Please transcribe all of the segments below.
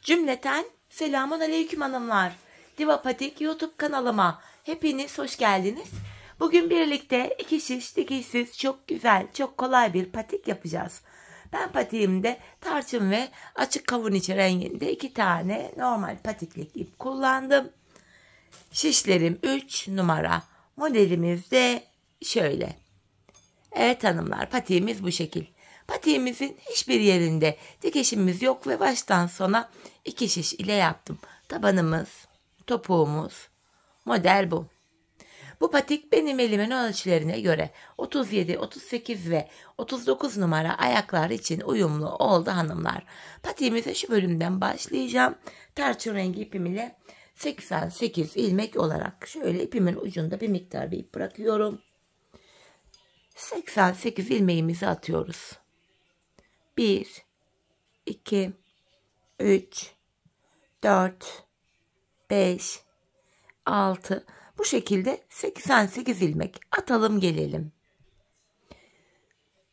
Cümleten selamun aleyküm hanımlar. Diva Patik YouTube kanalıma hepiniz hoş geldiniz. Bugün birlikte iki şiş dikişsiz çok güzel, çok kolay bir patik yapacağız. Ben patiğimde tarçın ve açık kavun içi renginde 2 tane normal patiklik ip kullandım. Şişlerim 3 numara. Modelimiz de şöyle. Evet hanımlar, patiğimiz bu şekil. Patiğimizin hiçbir yerinde dikişimiz yok ve baştan sona 2 şiş ile yaptım. Tabanımız, topuğumuz, model bu. Bu patik benim elimin ölçülerine göre 37, 38 ve 39 numara ayaklar için uyumlu oldu hanımlar. Patiğimize şu bölümden başlayacağım. Tarçın rengi ipim ile 88 ilmek olarak şöyle ipimin ucunda bir miktar bir ip bırakıyorum. 88 ilmeğimizi atıyoruz. 1, 2, 3, 4, 5, 6. Bu şekilde 88 ilmek atalım gelelim.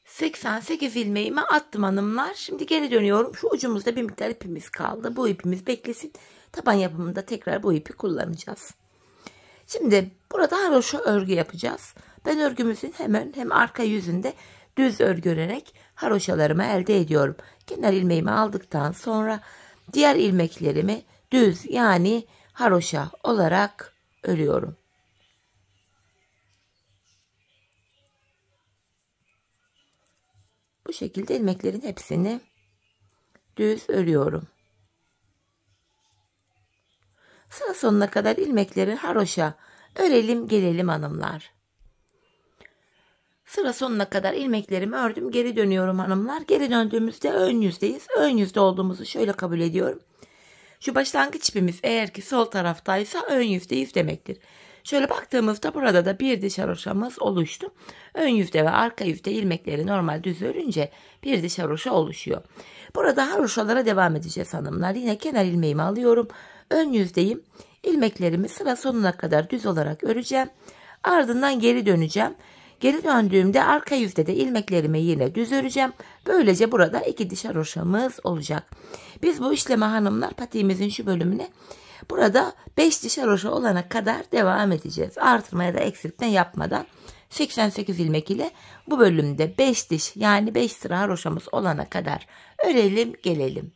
88 ilmeğimi attım hanımlar. Şimdi geri dönüyorum. Şu ucumuzda bir miktar ipimiz kaldı. Bu ipimiz beklesin. Taban yapımında tekrar bu ipi kullanacağız. Şimdi burada haroşa örgü yapacağız. Ben örgümüzün hem arka yüzünde düz örgü örerek haroşalarımı elde ediyorum. Kenar ilmeğimi aldıktan sonra diğer ilmeklerimi düz yani haroşa olarak örüyorum. Bu şekilde ilmeklerin hepsini düz örüyorum. Sıra sonuna kadar ilmekleri haroşa örelim gelelim hanımlar. Sıra sonuna kadar ilmeklerimi ördüm. Geri dönüyorum hanımlar. Geri döndüğümüzde ön yüzdeyiz. Ön yüzde olduğumuzu şöyle kabul ediyorum. Şu başlangıç ipimiz eğer ki sol taraftaysa ön yüzdeyiz demektir. Şöyle baktığımızda burada da bir diş haroşamız oluştu. Ön yüzde ve arka yüzde ilmekleri normal düz örünce bir diş haroşa oluşuyor. Burada haroşalara devam edeceğiz hanımlar. Yine kenar ilmeğimi alıyorum. Ön yüzdeyim. İlmeklerimi sıra sonuna kadar düz olarak öreceğim. Ardından geri döneceğim. Geri döndüğümde arka yüzde de ilmeklerimi yine düz öreceğim. Böylece burada 2 diş haroşamız olacak. Biz bu işleme hanımlar patiğimizin şu bölümüne burada 5 diş haroşa olana kadar devam edeceğiz. Artırma ya da eksiltme yapmadan 88 ilmek ile bu bölümde 5 diş yani 5 sıra haroşamız olana kadar örelim gelelim.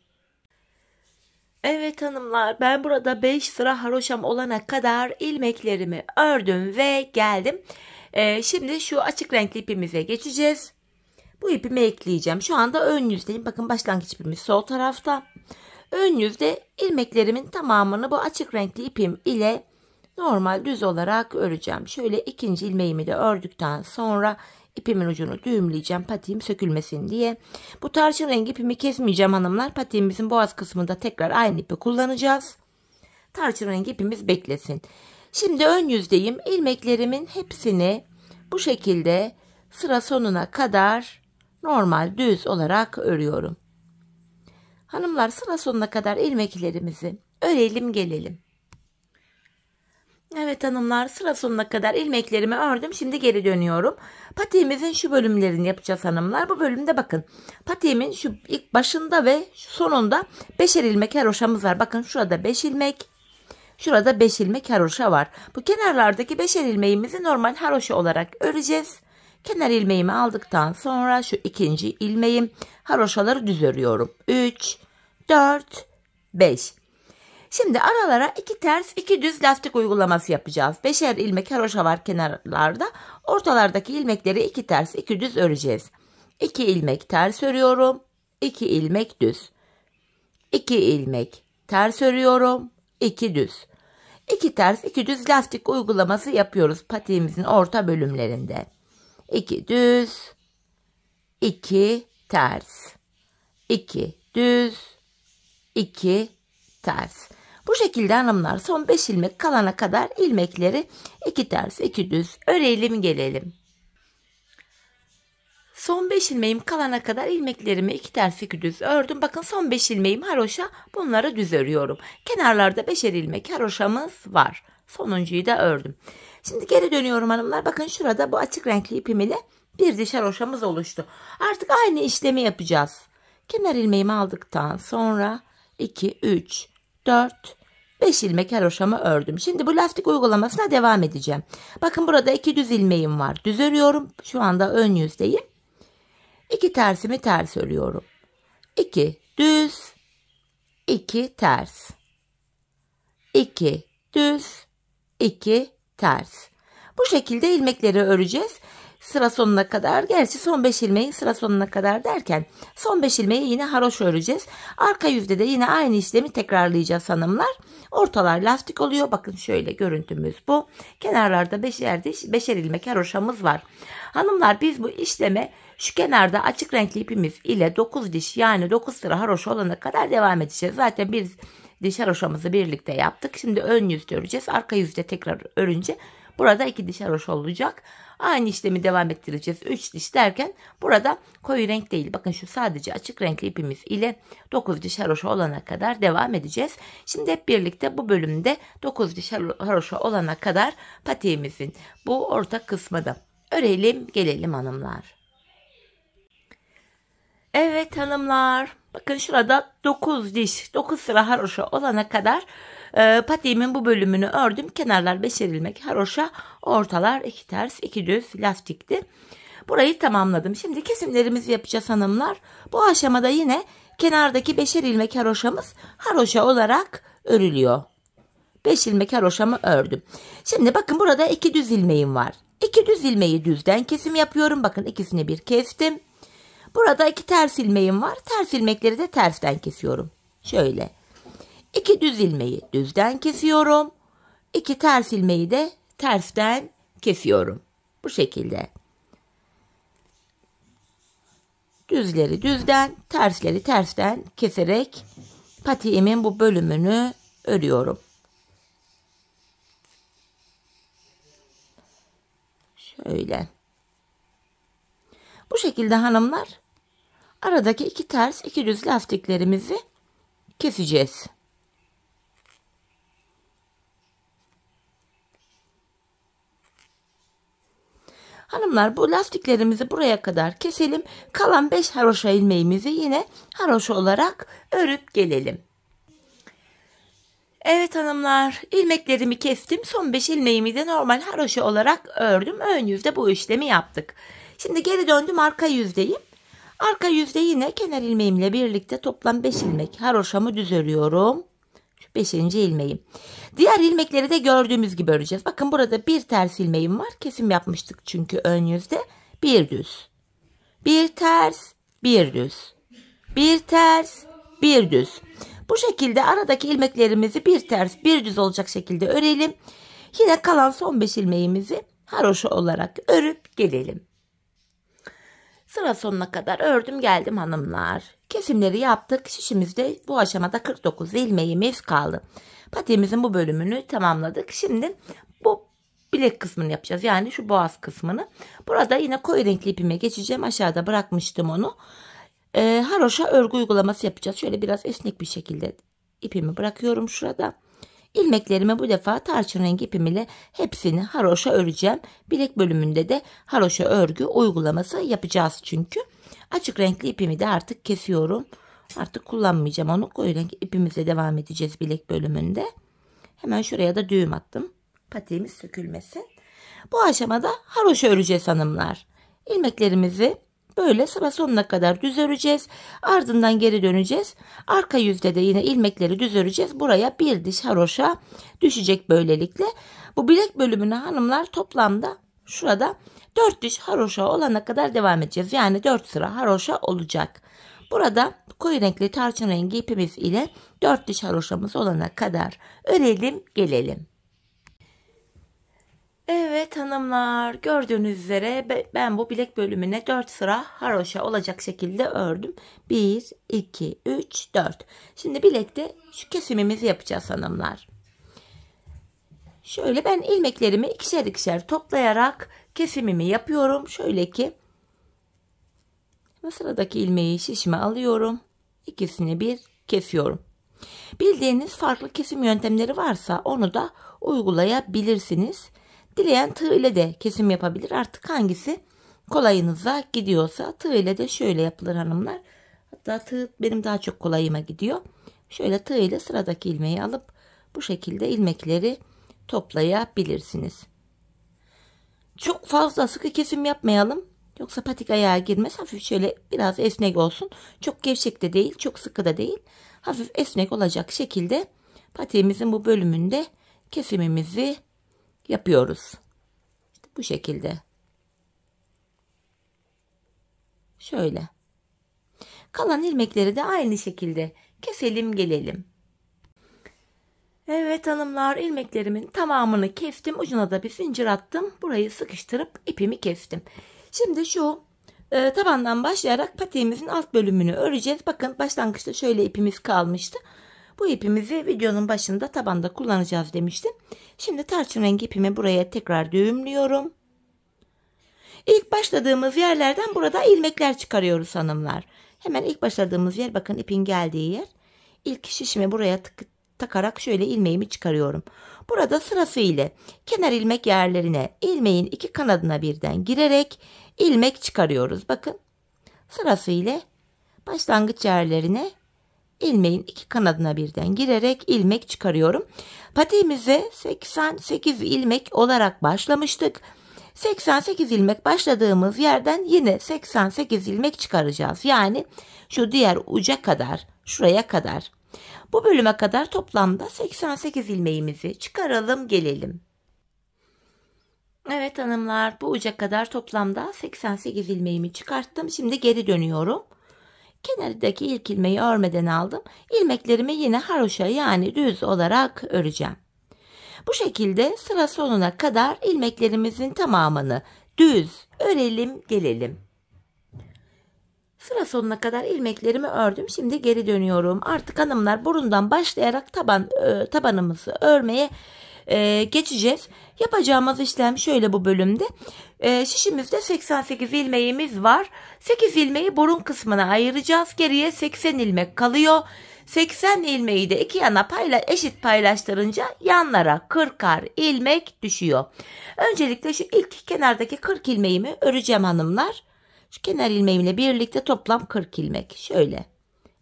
Evet hanımlar, ben burada 5 sıra haroşam olana kadar ilmeklerimi ördüm ve geldim. Şimdi şu açık renkli ipimize geçeceğiz. Bu ipimi ekleyeceğim. Şu anda ön yüzdeyim. Bakın başlangıç ipimiz sol tarafta. Ön yüzde ilmeklerimin tamamını bu açık renkli ipim ile normal düz olarak öreceğim. Şöyle ikinci ilmeğimi de ördükten sonra ipimin ucunu düğümleyeceğim patiğim sökülmesin diye. Bu tarçın rengi ipimi kesmeyeceğim hanımlar. Patiğimizin boğaz kısmında tekrar aynı ipi kullanacağız. Tarçın rengi ipimiz beklesin. Şimdi ön yüzdeyim. İlmeklerimin hepsini bu şekilde sıra sonuna kadar normal düz olarak örüyorum. Hanımlar sıra sonuna kadar ilmeklerimizi örelim gelelim. Evet hanımlar, sıra sonuna kadar ilmeklerimi ördüm. Şimdi geri dönüyorum. Patiğimizin şu bölümlerini yapacağız hanımlar. Bu bölümde bakın patiğimin şu ilk başında ve sonunda 5'er ilmek haroşamız var. Bakın şurada 5 ilmek. Şurada 5 ilmek haroşa var. Bu kenarlardaki 5'er ilmeğimizi normal haroşa olarak öreceğiz. Kenar ilmeğimi aldıktan sonra şu ikinci ilmeğim haroşaları düz örüyorum. 3, 4, 5. Şimdi aralara 2 ters 2 düz lastik uygulaması yapacağız. 5'er ilmek haroşa var kenarlarda. Ortalardaki ilmekleri 2 ters 2 düz öreceğiz. 2 ilmek ters örüyorum. 2 ilmek düz. 2 ilmek ters örüyorum. 2 düz. 2 ters 2 düz lastik uygulaması yapıyoruz patiğimizin orta bölümlerinde. 2 düz, 2 ters, 2 düz, 2 ters. Bu şekilde hanımlar son 5 ilmek kalana kadar ilmekleri 2 ters 2 düz örelim gelelim. Son 5 ilmeğim kalana kadar ilmeklerimi 2 ters 2 düz ördüm. Bakın son 5 ilmeğim haroşa, bunları düz örüyorum. Kenarlarda 5'er ilmek haroşamız var. Sonuncuyu da ördüm. Şimdi geri dönüyorum hanımlar. Bakın şurada bu açık renkli ipim ile bir diş haroşamız oluştu. Artık aynı işlemi yapacağız. Kenar ilmeğimi aldıktan sonra 2, 3, 4, 5 ilmek haroşamı ördüm. Şimdi bu lastik uygulamasına devam edeceğim. Bakın burada 2 düz ilmeğim var. Düz örüyorum. Şu anda ön yüzdeyim. 2 tersimi ters örüyorum. 2 düz, 2 ters. 2 düz, 2 ters. Bu şekilde ilmekleri öreceğiz. Sıra sonuna kadar, gerçi son 5 ilmeğin sıra sonuna kadar derken son 5 ilmeği yine haroşa öreceğiz. Arka yüzde de yine aynı işlemi tekrarlayacağız hanımlar. Ortalar lastik oluyor. Bakın şöyle görüntümüz bu. Kenarlarda 5'er ilmek haroşamız var. Hanımlar biz bu işleme şu kenarda açık renkli ipimiz ile 9 diş yani 9 sıra haroşa olana kadar devam edeceğiz. Zaten bir diş haroşamızı birlikte yaptık. Şimdi ön yüzde öreceğiz. Arka yüzde tekrar örünce burada 2 diş haroşa olacak. Aynı işlemi devam ettireceğiz. 3 diş derken burada koyu renk değil. Bakın şu sadece açık renkli ipimiz ile 9 diş haroşa olana kadar devam edeceğiz. Şimdi hep birlikte bu bölümde 9 diş haroşa olana kadar patiğimizin bu orta kısmı da örelim gelelim hanımlar. Evet hanımlar. Bakın şurada 9 diş 9 sıra haroşa olana kadar patiğimin bu bölümünü ördüm. Kenarlar 5'er ilmek haroşa, ortalar 2 ters 2 düz lastikti. Burayı tamamladım. Şimdi kesimlerimizi yapacağız hanımlar. Bu aşamada yine kenardaki 5'er ilmek haroşamız haroşa olarak örülüyor. 5 ilmek haroşamı ördüm. Şimdi bakın burada 2 düz ilmeğim var. 2 düz ilmeği düzden kesim yapıyorum. Bakın ikisini bir kestim. Burada 2 ters ilmeğim var. Ters ilmekleri de tersten kesiyorum. Şöyle. 2 düz ilmeği düzden kesiyorum. 2 ters ilmeği de tersten kesiyorum. Bu şekilde. Düzleri düzden, tersleri tersten keserek patiğimin bu bölümünü örüyorum. Şöyle. Bu şekilde hanımlar aradaki 2 ters 2 düz lastiklerimizi keseceğiz. Hanımlar bu lastiklerimizi buraya kadar keselim. Kalan 5 haroşa ilmeğimizi yine haroşa olarak örüp gelelim. Evet hanımlar, ilmeklerimi kestim. Son 5 ilmeğimi de normal haroşa olarak ördüm. Ön yüzde bu işlemi yaptık. Şimdi geri döndüm, arka yüzdeyim. Arka yüzde yine kenar ilmeğimle birlikte toplam 5 ilmek haroşamı düz örüyorum. Şu 5. ilmeğim. Diğer ilmekleri de gördüğümüz gibi öreceğiz. Bakın burada bir ters ilmeğim var. Kesim yapmıştık çünkü ön yüzde. Bir düz. Bir ters, bir düz. Bir ters, bir düz. Bu şekilde aradaki ilmeklerimizi bir ters, bir düz olacak şekilde örelim. Yine kalan son 5 ilmeğimizi haroşa olarak örüp gelelim. Sıra sonuna kadar ördüm geldim hanımlar. Kesimleri yaptık. Şişimizde bu aşamada 49 ilmeğimiz kaldı. Patiğimizin bu bölümünü tamamladık. Şimdi bu bilek kısmını yapacağız. Yani şu boğaz kısmını. Burada yine koyu renkli ipime geçeceğim. Aşağıda bırakmıştım onu. Haroşa örgü uygulaması yapacağız. Şöyle biraz esnek bir şekilde ipimi bırakıyorum şurada. İlmeklerimi bu defa tarçın rengi ipim ile hepsini haroşa öreceğim. Bilek bölümünde de haroşa örgü uygulaması yapacağız çünkü. Açık renkli ipimi de artık kesiyorum. Artık kullanmayacağım onu. Koyu renk ipimizle devam edeceğiz bilek bölümünde. Hemen şuraya da düğüm attım. Patiğimiz sökülmesin. Bu aşamada haroşa öreceğiz hanımlar. İlmeklerimizi böyle sıra sonuna kadar düz öreceğiz. Ardından geri döneceğiz. Arka yüzde de yine ilmekleri düz öreceğiz. Buraya bir diş haroşa düşecek böylelikle. Bu bilek bölümüne hanımlar toplamda şurada 4 diş haroşa olana kadar devam edeceğiz. Yani 4 sıra haroşa olacak. Burada koyu renkli tarçın rengi ipimiz ile 4 diş haroşamız olana kadar örelim gelelim. Evet hanımlar, gördüğünüz üzere ben bu bilek bölümüne 4 sıra haroşa olacak şekilde ördüm. 1, 2, 3, 4. Şimdi bilekte şu kesimimizi yapacağız hanımlar. Şöyle ben ilmeklerimi ikişer ikişer toplayarak kesimimi yapıyorum. Şöyle ki sıradaki ilmeği şişime alıyorum. İkisini bir kesiyorum. Bildiğiniz farklı kesim yöntemleri varsa onu da uygulayabilirsiniz. Dileyen tığ ile de kesim yapabilir. Artık hangisi kolayınıza gidiyorsa tığ ile de şöyle yapılır hanımlar. Hatta tığ benim daha çok kolayıma gidiyor. şöyle tığ ile sıradaki ilmeği alıp bu şekilde ilmekleri toplayabilirsiniz. Çok fazla sıkı kesim yapmayalım. Yoksa patik ayağa girmez. Hafif şöyle biraz esnek olsun. Çok gevşek de değil, çok sıkı da değil. Hafif esnek olacak şekilde patiğimizin bu bölümünde kesimimizi yapıyoruz. İşte bu şekilde. Şöyle. Kalan ilmekleri de aynı şekilde keselim gelelim. Evet hanımlar, ilmeklerimin tamamını kestim. Ucuna da bir zincir attım. Burayı sıkıştırıp ipimi kestim. Şimdi şu tabandan başlayarak patiğimizin alt bölümünü öreceğiz. Bakın başlangıçta şöyle ipimiz kalmıştı. Bu ipimizi videonun başında tabanda kullanacağız demiştim. Şimdi tarçın rengi ipimi buraya tekrar düğümlüyorum. İlk başladığımız yerlerden burada ilmekler çıkarıyoruz hanımlar. Hemen ilk başladığımız yer, bakın ipin geldiği yer. İlk şişimi buraya takarak şöyle ilmeğimi çıkarıyorum. Burada sırasıyla kenar ilmek yerlerine ilmeğin iki kanadına birden girerek ilmek çıkarıyoruz. Bakın sırasıyla başlangıç yerlerine ilmeğin iki kanadına birden girerek ilmek çıkarıyorum. Patiğimize 88 ilmek olarak başlamıştık. 88 ilmek başladığımız yerden yine 88 ilmek çıkaracağız. Yani şu diğer uca kadar, şuraya kadar. Bu bölüme kadar toplamda 88 ilmeğimizi çıkaralım gelelim. Evet hanımlar, bu uca kadar toplamda 88 ilmeğimi çıkarttım. Şimdi geri dönüyorum. Kenardaki ilk ilmeği örmeden aldım. İlmeklerimi yine haroşa yani düz olarak öreceğim. Bu şekilde sıra sonuna kadar ilmeklerimizin tamamını düz örelim gelelim. Sıra sonuna kadar ilmeklerimi ördüm. Şimdi geri dönüyorum. Artık hanımlar burundan başlayarak tabanımızı örmeye geçeceğiz. Yapacağımız işlem şöyle bu bölümde. Şişimizde 88 ilmeğimiz var. 8 ilmeği burun kısmına ayıracağız. Geriye 80 ilmek kalıyor. 80 ilmeği de iki yana eşit paylaştırınca yanlara 40'ar ilmek düşüyor. Öncelikle şu ilk kenardaki 40 ilmeğimi öreceğim hanımlar. Şu kenar ilmeğimle birlikte toplam 40 ilmek. Şöyle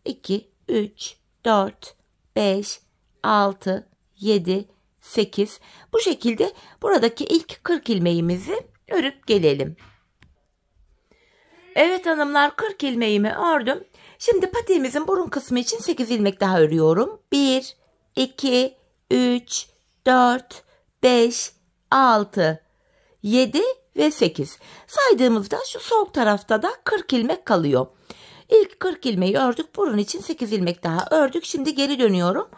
2, 3, 4, 5, 6, 7, 8. Bu şekilde buradaki ilk 40 ilmeğimizi örüp gelelim. Evet hanımlar, 40 ilmeğimi ördüm. Şimdi patiğimizin burun kısmı için 8 ilmek daha örüyorum. 1, 2, 3, 4, 5, 6, 7 ve 8. Saydığımızda şu sol tarafta da 40 ilmek kalıyor. İlk 40 ilmeği ördük. Burun için 8 ilmek daha ördük. Şimdi geri dönüyorum.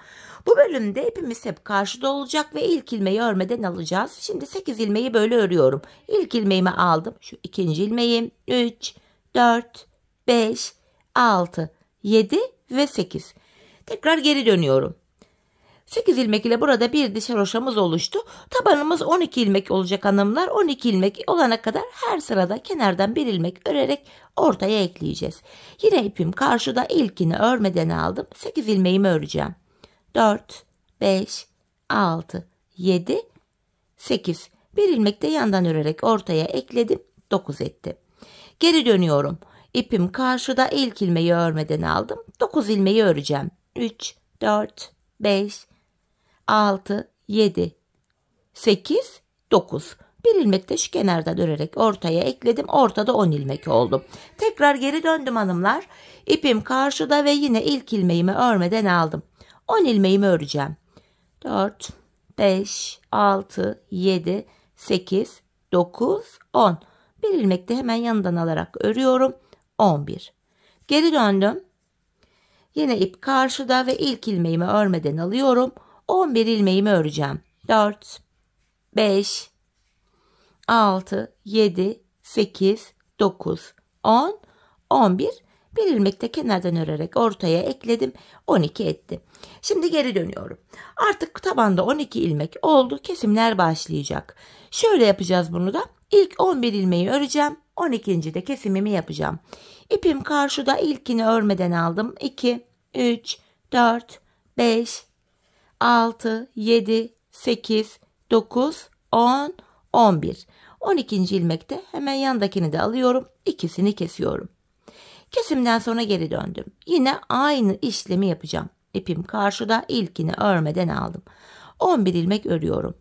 Bu bölümde ipimiz hep karşıda olacak ve ilk ilmeği örmeden alacağız. Şimdi 8 ilmeği böyle örüyorum. İlk ilmeğimi aldım. Şu ikinci ilmeğim 3, 4, 5, 6, 7 ve 8. Tekrar geri dönüyorum. 8 ilmek ile burada bir diş haroşamız oluştu. Tabanımız 12 ilmek olacak hanımlar. 12 ilmek olana kadar her sırada kenardan bir ilmek örerek ortaya ekleyeceğiz. Yine ipim karşıda, ilkini örmeden aldım. 8 ilmeğimi öreceğim. 4, 5, 6, 7, 8. Bir ilmek de yandan örerek ortaya ekledim. 9 etti. Geri dönüyorum. İpim karşıda, ilk ilmeği örmeden aldım. 9 ilmeği öreceğim. 3, 4, 5, 6, 7, 8, 9. Bir ilmek de şu kenardan örerek ortaya ekledim. Ortada 10 ilmek oldu. Tekrar geri döndüm hanımlar. İpim karşıda ve yine ilk ilmeğimi örmeden aldım. 10 ilmeğimi öreceğim. 4, 5, 6, 7, 8, 9, 10. Bir ilmek de hemen yanından alarak örüyorum. 11. Geri döndüm. Yine ip karşıda ve ilk ilmeğimi örmeden alıyorum. 11 ilmeğimi öreceğim. 4, 5, 6, 7, 8, 9, 10, 11. Bir ilmek de kenardan örerek ortaya ekledim. 12 etti. Şimdi geri dönüyorum. Artık tabanda 12 ilmek oldu. Kesimler başlayacak. Şöyle yapacağız bunu da. İlk 11 ilmeği öreceğim. 12. de kesimimi yapacağım. İpim karşıda, ilkini örmeden aldım. 2, 3, 4, 5, 6, 7, 8, 9, 10, 11. 12. ilmekte hemen yandakini de alıyorum. İkisini kesiyorum. Kesimden sonra geri döndüm. Yine aynı işlemi yapacağım. ipim karşıda, ilkini örmeden aldım. 11 ilmek örüyorum.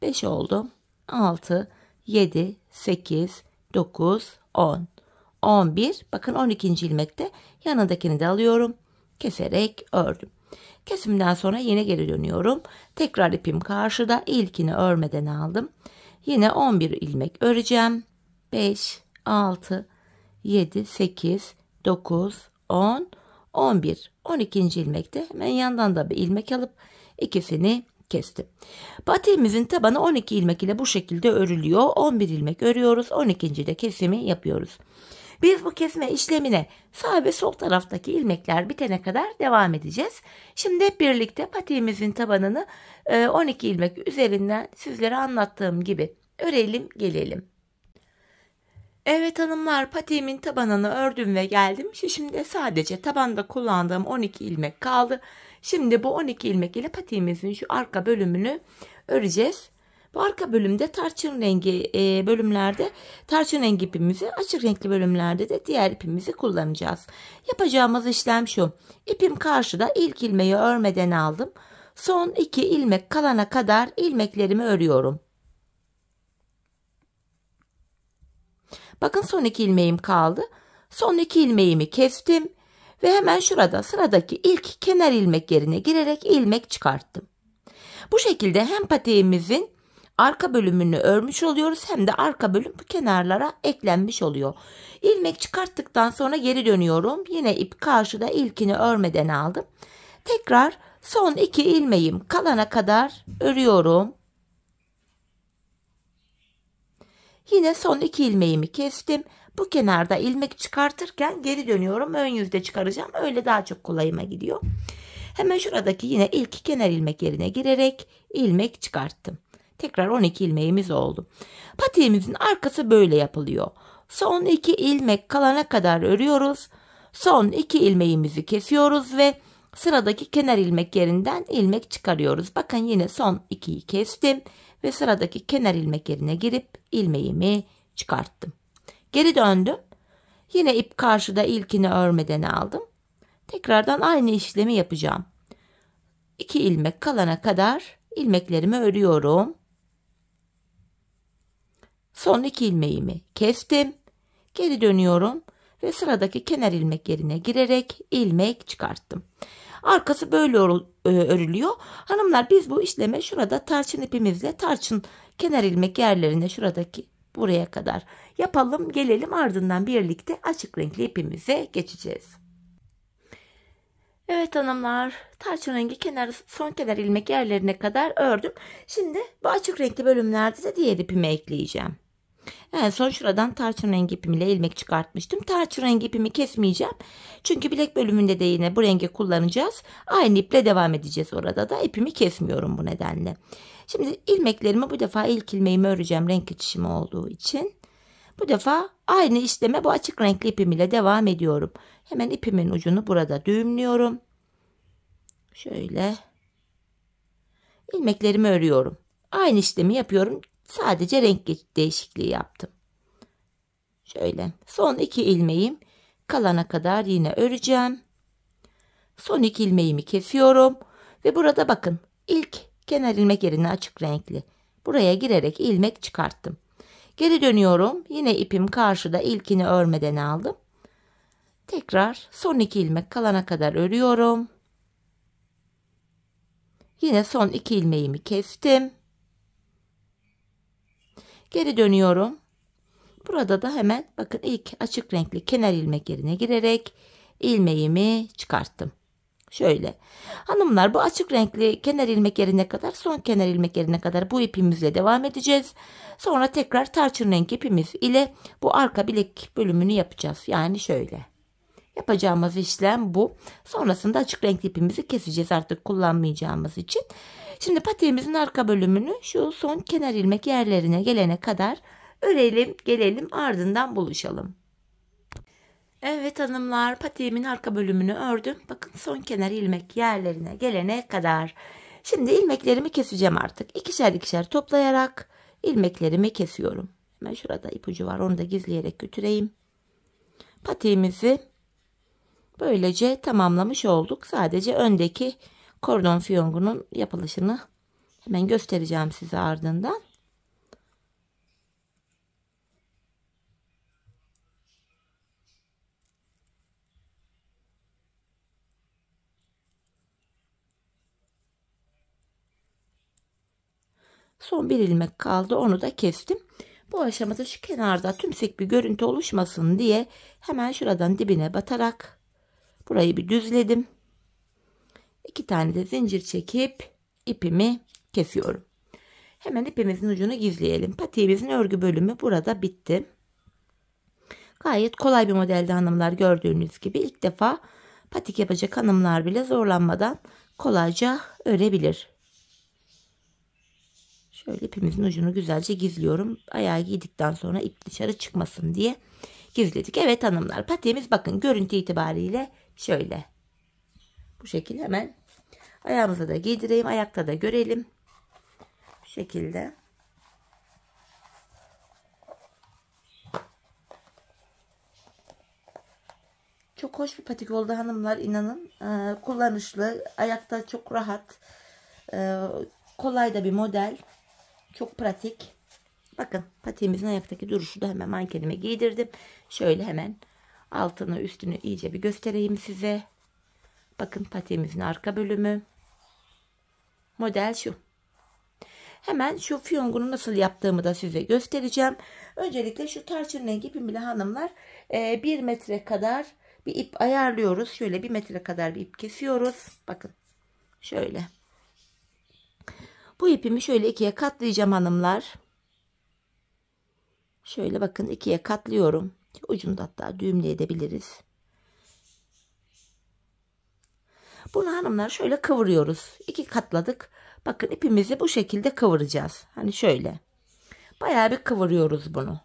5 oldu. 6, 7, 8, 9, 10, 11. Bakın 12. ilmekte yanındakini de alıyorum. Keserek ördüm. Kesimden sonra yine geri dönüyorum. Tekrar ipim karşıda, ilkini örmeden aldım. Yine 11 ilmek öreceğim. 5, 6, 7, 8, 9, 10, 11. 12. ilmekte hemen yandan da bir ilmek alıp ikisini kestim. Patiğimizin tabanı 12 ilmek ile bu şekilde örülüyor. 11 ilmek örüyoruz. 12. de kesimi yapıyoruz. Biz bu kesme işlemine sağ ve sol taraftaki ilmekler bitene kadar devam edeceğiz. Şimdi hep birlikte patiğimizin tabanını 12 ilmek üzerinden sizlere anlattığım gibi örelim gelelim. Evet hanımlar, patiğimin tabanını ördüm ve geldim. Şimdi sadece tabanda kullandığım 12 ilmek kaldı. Şimdi bu 12 ilmek ile patiğimizin şu arka bölümünü öreceğiz. Bu arka bölümde tarçın rengi bölümlerde tarçın rengi ipimizi, açık renkli bölümlerde de diğer ipimizi kullanacağız. Yapacağımız işlem şu. İpim karşıda, ilk ilmeği örmeden aldım. Son 2 ilmek kalana kadar ilmeklerimi örüyorum. Bakın son 2 ilmeğim kaldı. Son 2 ilmeğimi kestim ve hemen şurada sıradaki ilk kenar ilmek yerine girerek ilmek çıkarttım. Bu şekilde hem patiğimizin arka bölümünü örmüş oluyoruz hem de arka bölüm bu kenarlara eklenmiş oluyor. İlmek çıkarttıktan sonra geri dönüyorum. Yine ip karşıda, ilkini örmeden aldım. Tekrar son 2 ilmeğim kalana kadar örüyorum. Yine son 2 ilmeğimi kestim. Bu kenarda ilmek çıkartırken geri dönüyorum. Ön yüzde çıkaracağım. Öyle daha çok kolayıma gidiyor. Hemen şuradaki yine ilk kenar ilmek yerine girerek ilmek çıkarttım. Tekrar 12 ilmeğimiz oldu. Patiğimizin arkası böyle yapılıyor. Son 2 ilmek kalana kadar örüyoruz. Son 2 ilmeğimizi kesiyoruz ve sıradaki kenar ilmek yerinden ilmek çıkarıyoruz. Bakın yine son 2'yi kestim ve sıradaki kenar ilmek yerine girip ilmeğimi çıkarttım. Geri döndüm. Yine ip karşıda, ilkini örmeden aldım. Tekrardan aynı işlemi yapacağım. 2 ilmek kalana kadar ilmeklerimi örüyorum. Son 2 ilmeğimi kestim. Geri dönüyorum ve sıradaki kenar ilmek yerine girerek ilmek çıkarttım. Arkası böyle örülüyor. Hanımlar, biz bu işleme şurada tarçın ipimizle tarçın kenar ilmek yerlerine şuradaki buraya kadar yapalım gelelim, ardından birlikte açık renkli ipimize geçeceğiz. Evet hanımlar, tarçın rengi son kenar ilmek yerlerine kadar ördüm. Şimdi bu açık renkli bölümlerde de diğer ipimi ekleyeceğim. En son şuradan tarçın rengi ipimle ilmek çıkartmıştım. Tarçın rengi ipimi kesmeyeceğim. Çünkü bilek bölümünde de yine bu rengi kullanacağız. Aynı iple devam edeceğiz, orada da ipimi kesmiyorum bu nedenle. Şimdi ilmeklerimi bu defa ilk ilmeğimi öreceğim renk geçişimi olduğu için. Bu defa aynı işleme bu açık renkli ipim ile devam ediyorum. Hemen ipimin ucunu burada düğümlüyorum. Şöyle ilmeklerimi örüyorum. Aynı işlemi yapıyorum. Sadece renk değişikliği yaptım. Şöyle son 2 ilmeğim kalana kadar yine öreceğim. Son 2 ilmeğimi kesiyorum ve burada bakın ilk kenar ilmek yerine açık renkli. Buraya girerek ilmek çıkarttım. Geri dönüyorum. Yine ipim karşıda, ilkini örmeden aldım. Tekrar son 2 ilmek kalana kadar örüyorum. Yine son 2 ilmeğimi kestim. Geri dönüyorum. Burada da hemen bakın ilk açık renkli kenar ilmek yerine girerek ilmeğimi çıkarttım. Şöyle. Hanımlar, bu açık renkli kenar ilmek yerine kadar, son kenar ilmek yerine kadar bu ipimizle devam edeceğiz. Sonra tekrar tarçın renk ipimiz ile bu arka bilek bölümünü yapacağız. Yani şöyle. Yapacağımız işlem bu. Sonrasında açık renkli ipimizi keseceğiz artık kullanmayacağımız için. Şimdi patiğimizin arka bölümünü şu son kenar ilmek yerlerine gelene kadar örelim gelelim, ardından buluşalım. Evet hanımlar, patiğimin arka bölümünü ördüm. Bakın son kenar ilmek yerlerine gelene kadar. Şimdi ilmeklerimi keseceğim artık. İkişer ikişer toplayarak ilmeklerimi kesiyorum. Hemen şurada ipucu var, onu da gizleyerek götüreyim. Patiğimizi Böylece tamamlamış olduk. Sadece öndeki kordon fiyongunun yapılışını hemen göstereceğim size ardından. Son bir ilmek kaldı. Onu da kestim. Bu aşamada şu kenarda tümsek bir görüntü oluşmasın diye hemen şuradan dibine batarak burayı bir düzledim. 2 tane de zincir çekip ipimi kesiyorum. Hemen ipimizin ucunu gizleyelim. Patiğimizin örgü bölümü burada bitti. Gayet kolay bir modelde hanımlar, gördüğünüz gibi ilk defa patik yapacak hanımlar bile zorlanmadan kolayca örebilir. Şöyle ipimizin ucunu güzelce gizliyorum. Ayağı giydikten sonra ip dışarı çıkmasın diye gizledik. Evet hanımlar, patiğimiz bakın görüntü itibariyle şöyle. Bu şekilde hemen ayağımıza da giydireyim. Ayakta da görelim. Bu şekilde. Çok hoş bir patik oldu hanımlar, inanın. Kullanışlı, ayakta çok rahat, kolay da bir model, çok pratik. Bakın patiğimizin ayaktaki duruşu da hemen mankenime giydirdim. Şöyle hemen altını üstünü iyice bir göstereyim size. Bakın patiğimizin arka bölümü. Model şu. Hemen şu fiyongunu nasıl yaptığımı da size göstereceğim. Öncelikle şu tarçın rengi ipimle hanımlar 1 metre kadar bir ip ayarlıyoruz. Şöyle 1 metre kadar bir ip kesiyoruz. Bakın şöyle. Bu ipimi şöyle ikiye katlayacağım hanımlar. Şöyle bakın ikiye katlıyorum. Ucunu da hatta düğümleyebiliriz. Bunu hanımlar şöyle kıvırıyoruz. 2 katladık. Bakın ipimizi bu şekilde kıvıracağız. Hani şöyle. Bayağı bir kıvırıyoruz bunu.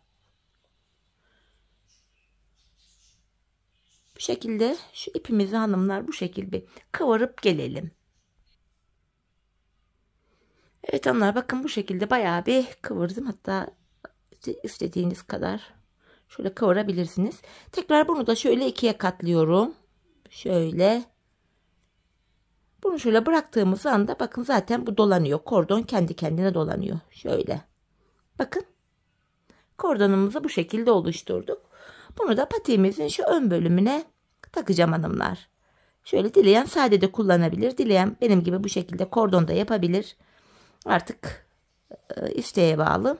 Bu şekilde şu ipimizi hanımlar bu şekilde bir kıvırıp gelelim. Evet hanımlar, bakın bu şekilde bayağı bir kıvırdım. Hatta istediğiniz kadar şöyle kıvırabilirsiniz. Tekrar bunu da şöyle ikiye katlıyorum. Şöyle. Bunu şöyle bıraktığımız anda bakın zaten bu dolanıyor. Kordon kendi kendine dolanıyor. Şöyle. Bakın. Kordonumuzu bu şekilde oluşturduk. Bunu da patiğimizin şu ön bölümüne takacağım hanımlar. Şöyle dileyen sade de kullanabilir. Dileyen benim gibi bu şekilde kordon da yapabilir. Artık isteğe bağlı.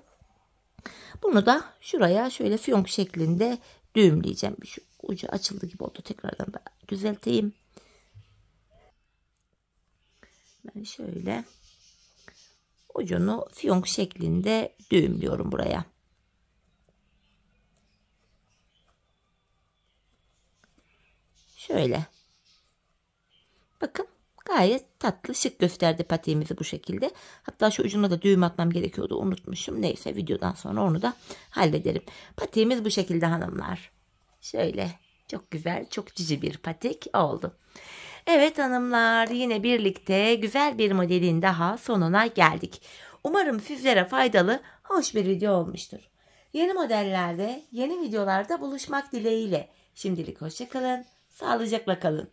Bunu da şuraya şöyle fiyonk şeklinde düğümleyeceğim. Şu ucu açıldı gibi oldu. Tekrardan da düzelteyim. Ben şöyle ucunu fiyonk şeklinde düğümlüyorum buraya. Şöyle. Bakın gayet tatlı, şık gösterdi patiğimizi bu şekilde. Hatta şu ucuna da düğüm atmam gerekiyordu. Unutmuşum. Neyse videodan sonra onu da hallederim. Patiğimiz bu şekilde hanımlar. Şöyle çok güzel, çok cici bir patik oldu. Evet hanımlar, yine birlikte güzel bir modelin daha sonuna geldik. Umarım sizlere faydalı, hoş bir video olmuştur. Yeni modellerde, yeni videolarda buluşmak dileğiyle. Şimdilik hoşça kalın, sağlıcakla kalın.